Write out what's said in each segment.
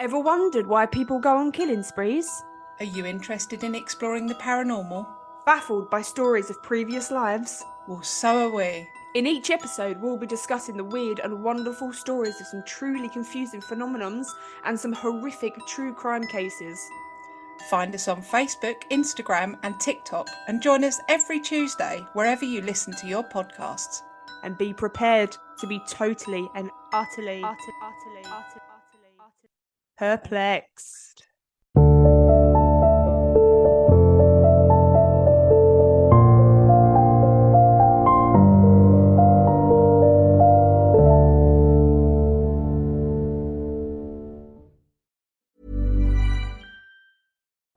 Ever wondered why people go on killing sprees? Are you interested in exploring the paranormal? Baffled by stories of previous lives? Well, so are we. In each episode, we'll be discussing the weird and wonderful stories of some truly confusing phenomenons and some horrific true crime cases. Find us on Facebook, Instagram, and TikTok, and join us every Tuesday wherever you listen to your podcasts. And be prepared to be totally and utterly perplexed.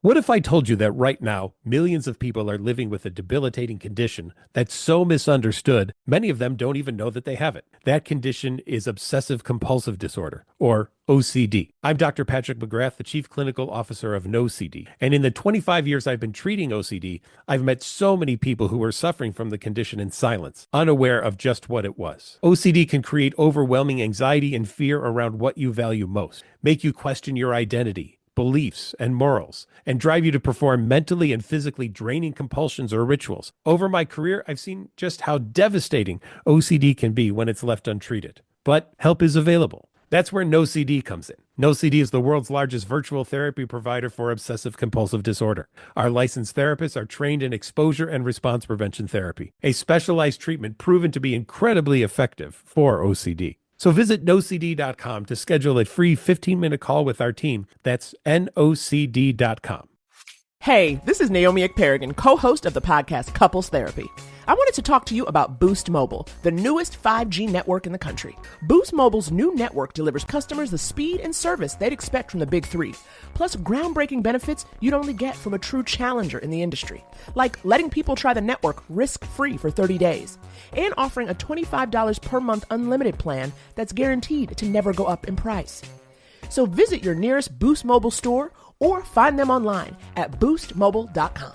What if I told you that right now, millions of people are living with a debilitating condition that's so misunderstood, many of them don't even know that they have it. That condition is obsessive compulsive disorder, or OCD. I'm Dr. Patrick McGrath, the Chief Clinical Officer of NoCD. And in the 25 years I've been treating OCD, I've met so many people who are suffering from the condition in silence, unaware of just what it was. OCD can create overwhelming anxiety and fear around what you value most, make you question your identity, beliefs, and morals, and drive you to perform mentally and physically draining compulsions or rituals. Over my career, I've seen just how devastating OCD can be when it's left untreated. But help is available. That's where NoCD comes in. NoCD is the world's largest virtual therapy provider for obsessive compulsive disorder. Our licensed therapists are trained in exposure and response prevention therapy, a specialized treatment proven to be incredibly effective for OCD. So visit nocd.com to schedule a free 15-minute call with our team. That's nocd.com. Hey, this is Naomi Ekperigin, co-host of the podcast Couples Therapy. I wanted to talk to you about Boost Mobile, the newest 5G network in the country. Boost Mobile's new network delivers customers the speed and service they'd expect from the big three, plus groundbreaking benefits you'd only get from a true challenger in the industry, like letting people try the network risk-free for 30 days, and offering a $25 per month unlimited plan that's guaranteed to never go up in price. So visit your nearest Boost Mobile store or find them online at boostmobile.com.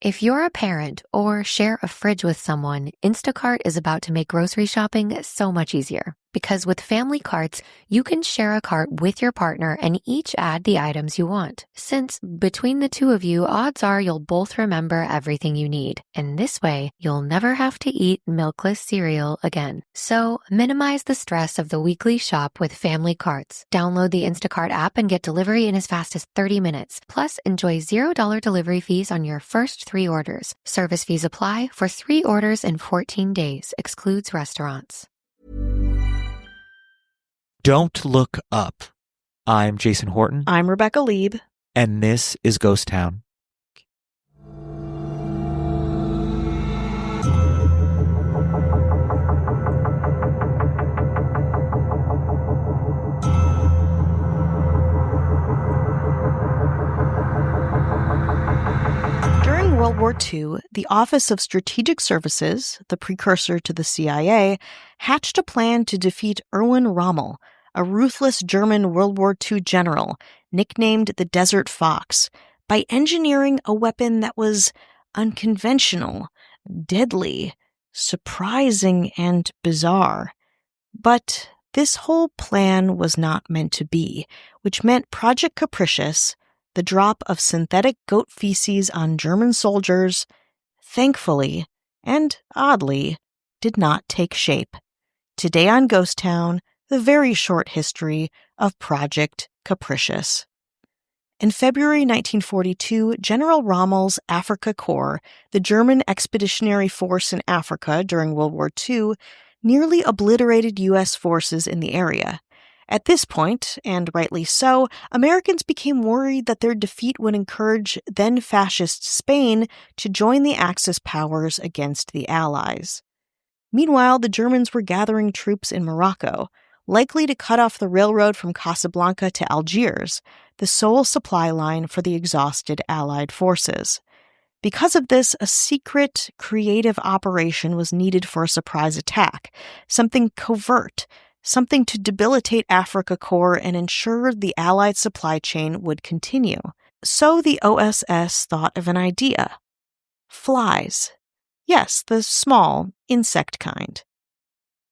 If you're a parent or share a fridge with someone, Instacart is about to make grocery shopping so much easier. Because with family carts, you can share a cart with your partner and each add the items you want. Since between the two of you, odds are you'll both remember everything you need. And this way, you'll never have to eat milkless cereal again. So minimize the stress of the weekly shop with family carts. Download the Instacart app and get delivery in as fast as 30 minutes. Plus, enjoy $0 delivery fees on your first 3 orders. Service fees apply for 3 orders in 14 days. Excludes restaurants. Don't Look Up. I'm Jason Horton. I'm Rebecca Lieb. And this is Ghost Town. During World War II, the Office of Strategic Services, the precursor to the CIA, hatched a plan to defeat Erwin Rommel, a ruthless German World War II general nicknamed the Desert Fox, by engineering a weapon that was unconventional, deadly, surprising, and bizarre. But this whole plan was not meant to be, which meant Project Capricious, the drop of synthetic goat feces on German soldiers, thankfully, and oddly, did not take shape. Today on Ghost Town, the very short history of Project Capricious. In February 1942, General Rommel's Afrika Korps, the German expeditionary force in Africa during World War II, nearly obliterated U.S. forces in the area. At this point, and rightly so, Americans became worried that their defeat would encourage then-fascist Spain to join the Axis powers against the Allies. Meanwhile, the Germans were gathering troops in Morocco, likely to cut off the railroad from Casablanca to Algiers, the sole supply line for the exhausted Allied forces. Because of this, a secret, creative operation was needed for a surprise attack, something covert, something to debilitate Afrika Korps and ensure the Allied supply chain would continue. So the OSS thought of an idea. Flies. Yes, the small, insect kind.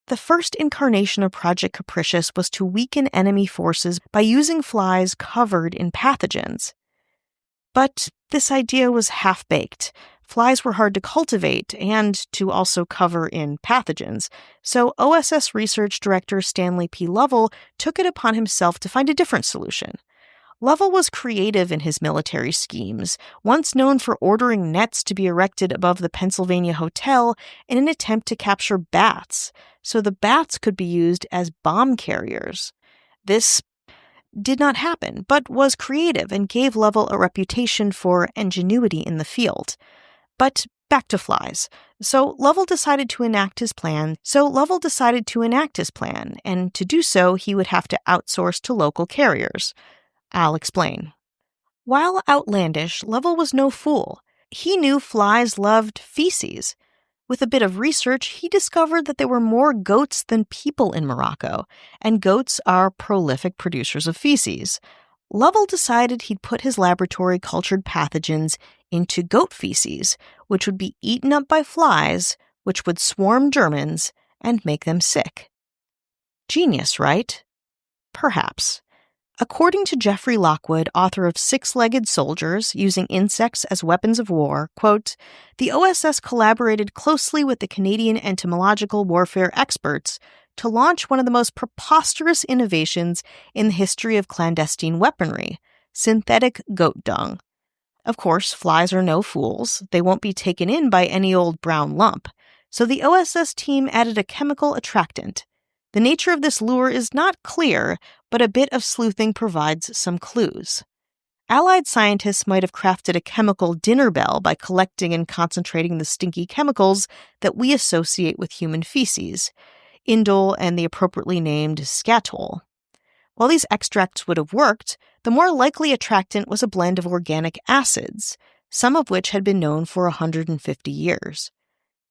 The first incarnation of Project Capricious was to weaken enemy forces by using flies covered in pathogens. But this idea was half-baked. Flies were hard to cultivate and to also cover in pathogens, so OSS Research Director Stanley P. Lovell took it upon himself to find a different solution. Lovell was creative in his military schemes, once known for ordering nets to be erected above the Pennsylvania Hotel in an attempt to capture bats, so the bats could be used as bomb carriers. This did not happen, but was creative and gave Lovell a reputation for ingenuity in the field. But back to flies. So Lovell decided to enact his plan, and to do so, he would have to outsource to local carriers. I'll explain. While outlandish, Lovell was no fool. He knew flies loved feces. With a bit of research, he discovered that there were more goats than people in Morocco, and goats are prolific producers of feces. Lovell decided he'd put his laboratory cultured pathogens into goat feces, which would be eaten up by flies, which would swarm Germans and make them sick. Genius, right? Perhaps. According to Geoffrey Lockwood, author of Six-Legged Soldiers, Using Insects as Weapons of War, quote, the OSS collaborated closely with the Canadian entomological warfare experts to launch one of the most preposterous innovations in the history of clandestine weaponry, synthetic goat dung. Of course, flies are no fools. They won't be taken in by any old brown lump. So the OSS team added a chemical attractant. The nature of this lure is not clear, but a bit of sleuthing provides some clues. Allied scientists might have crafted a chemical dinner bell by collecting and concentrating the stinky chemicals that we associate with human feces, indole and the appropriately named scatol. While these extracts would have worked, the more likely attractant was a blend of organic acids, some of which had been known for 150 years.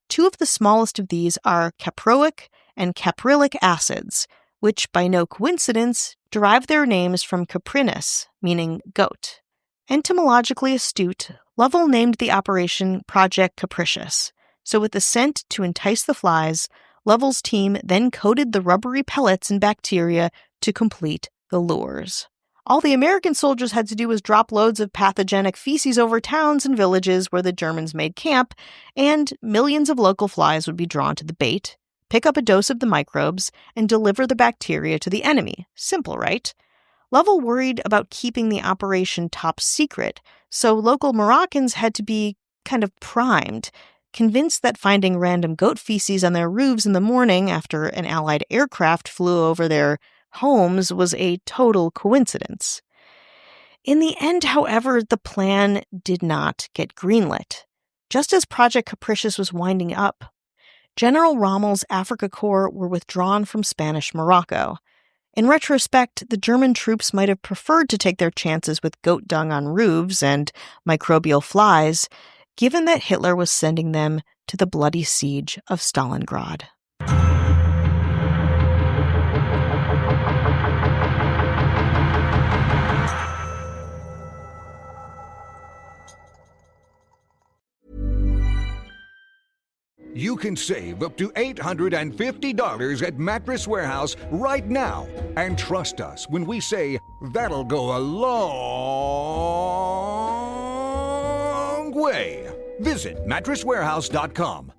Two of the smallest of these are caproic and caprylic acids, which, by no coincidence, derive their names from caprinus, meaning goat. Entomologically astute, Lovell named the operation Project Capricious, so with the scent to entice the flies, Lovell's team then coated the rubbery pellets in bacteria to complete the lures. All the American soldiers had to do was drop loads of pathogenic feces over towns and villages where the Germans made camp, and millions of local flies would be drawn to the bait, pick up a dose of the microbes, and deliver the bacteria to the enemy. Simple, right? Lovell worried about keeping the operation top secret, so local Moroccans had to be kind of primed, convinced that finding random goat feces on their roofs in the morning after an Allied aircraft flew over their homes was a total coincidence. In the end, however, the plan did not get greenlit. Just as Project Capricious was winding up, General Rommel's Afrika Korps were withdrawn from Spanish Morocco. In retrospect, the German troops might have preferred to take their chances with goat dung on roofs and microbial flies, given that Hitler was sending them to the bloody siege of Stalingrad. You can save up to $850 at Mattress Warehouse right now. And trust us when we say that'll go a long way. Visit mattresswarehouse.com.